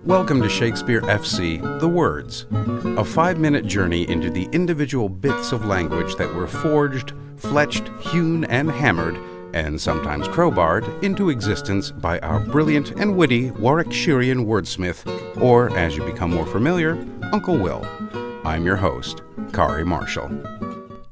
Welcome to Shakespeare FC, The Words, a 5-minute journey into the individual bits of language that were forged, fletched, hewn, and hammered, and sometimes crowbarred, into existence by our brilliant and witty Warwickshirian wordsmith, or, as you become more familiar, Uncle Will. I'm your host, Kari Marshall.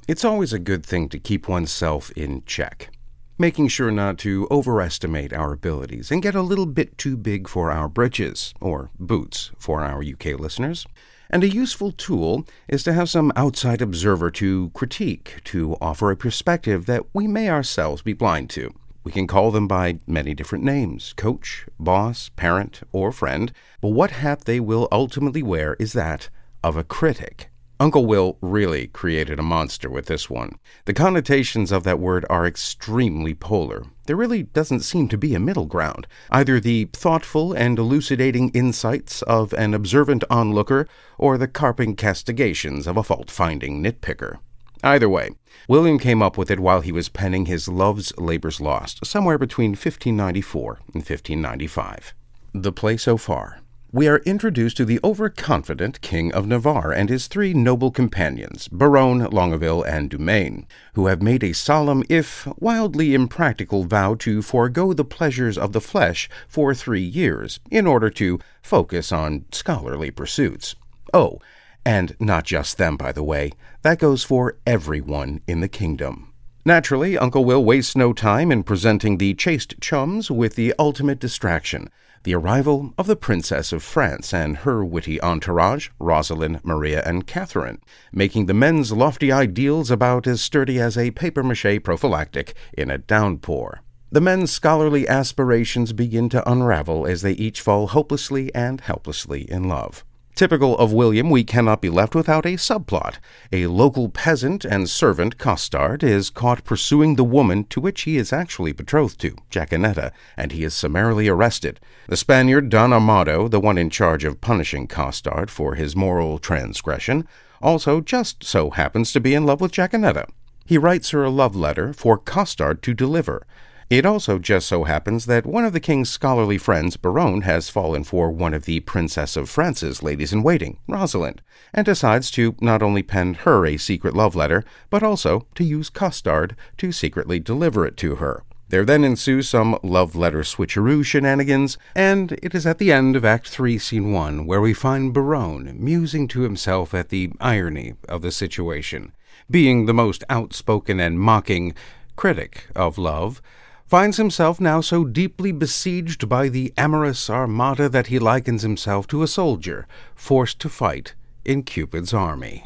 It's always a good thing to keep oneself in check, making sure not to overestimate our abilities and get a little bit too big for our britches, or boots for our UK listeners. And a useful tool is to have some outside observer to critique, to offer a perspective that we may ourselves be blind to. We can call them by many different names: coach, boss, parent, or friend, but what hat they will ultimately wear is that of a critic. Uncle Will really created a monster with this one. The connotations of that word are extremely polar. There really doesn't seem to be a middle ground, either the thoughtful and elucidating insights of an observant onlooker or the carping castigations of a fault-finding nitpicker. Either way, William came up with it while he was penning his Love's Labour's Lost, somewhere between 1594 and 1595. The play so far. We are introduced to the overconfident King of Navarre and his 3 noble companions, Baron, Longueville, and Dumaine, who have made a solemn, if wildly impractical, vow to forego the pleasures of the flesh for 3 years, in order to focus on scholarly pursuits. Oh, and not just them, by the way. That goes for everyone in the kingdom. Naturally, Uncle Will wastes no time in presenting the chaste chums with the ultimate distraction: the arrival of the Princess of France and her witty entourage, Rosalind, Maria, and Catherine, making the men's lofty ideals about as sturdy as a papier-mâché prophylactic in a downpour. The men's scholarly aspirations begin to unravel as they each fall hopelessly and helplessly in love. Typical of William, we cannot be left without a subplot. A local peasant and servant, Costard, is caught pursuing the woman to which he is actually betrothed to, Jaquenetta, and he is summarily arrested. The Spaniard Don Amado, the one in charge of punishing Costard for his moral transgression, also just so happens to be in love with Jaquenetta. He writes her a love letter for Costard to deliver. It also just so happens that one of the king's scholarly friends, Baron, has fallen for one of the Princess of France's ladies-in-waiting, Rosalind, and decides to not only pen her a secret love letter, but also to use Costard to secretly deliver it to her. There then ensues some love letter switcheroo shenanigans, and it is at the end of Act 3, Scene 1, where we find Baron musing to himself at the irony of the situation. Being the most outspoken and mocking critic of love, finds himself now so deeply besieged by the amorous armada that he likens himself to a soldier forced to fight in Cupid's army.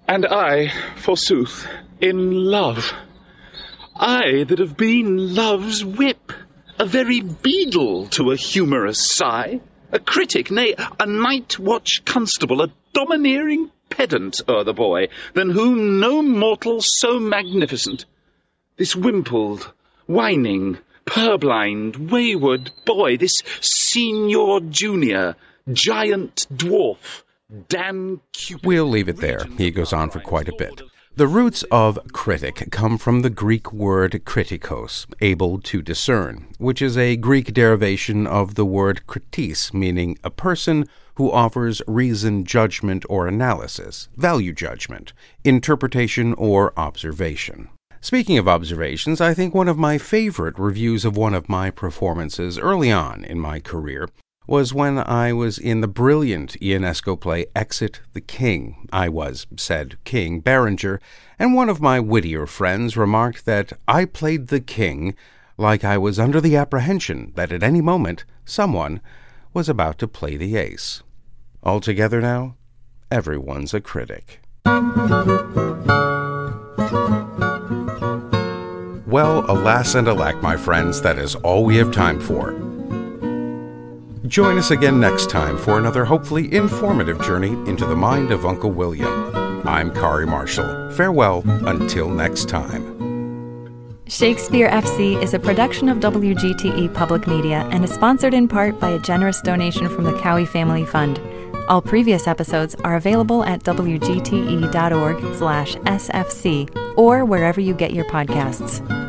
And I, forsooth, in love. I that have been love's whip, a very beadle to a humorous sigh, a critic, nay, a night-watch constable, a domineering pedant o'er the boy, than whom no mortal so magnificent. This wimpled, whining, purblind, wayward boy, this Senior Junior, giant dwarf, Dan Cupid. We'll leave it there. He goes on for quite a bit. The roots of critic come from the Greek word kritikos, able to discern, which is a Greek derivation of the word kritis, meaning a person who offers reasoned judgment or analysis, value judgment, interpretation, or observation. Speaking of observations, I think one of my favorite reviews of one of my performances early on in my career was when I was in the brilliant Ionesco play Exit the King. I was said King Berenger, and one of my wittier friends remarked that I played the king like I was under the apprehension that at any moment someone was about to play the ace. Altogether now, everyone's a critic. Well, alas and alack, my friends, that is all we have time for. Join us again next time for another hopefully informative journey into the mind of Uncle William. I'm Kari Marshall. Farewell until next time. Shakespeare FC is a production of WGTE Public Media and is sponsored in part by a generous donation from the Cowie Family Fund. All previous episodes are available at wgte.org/sfc or wherever you get your podcasts.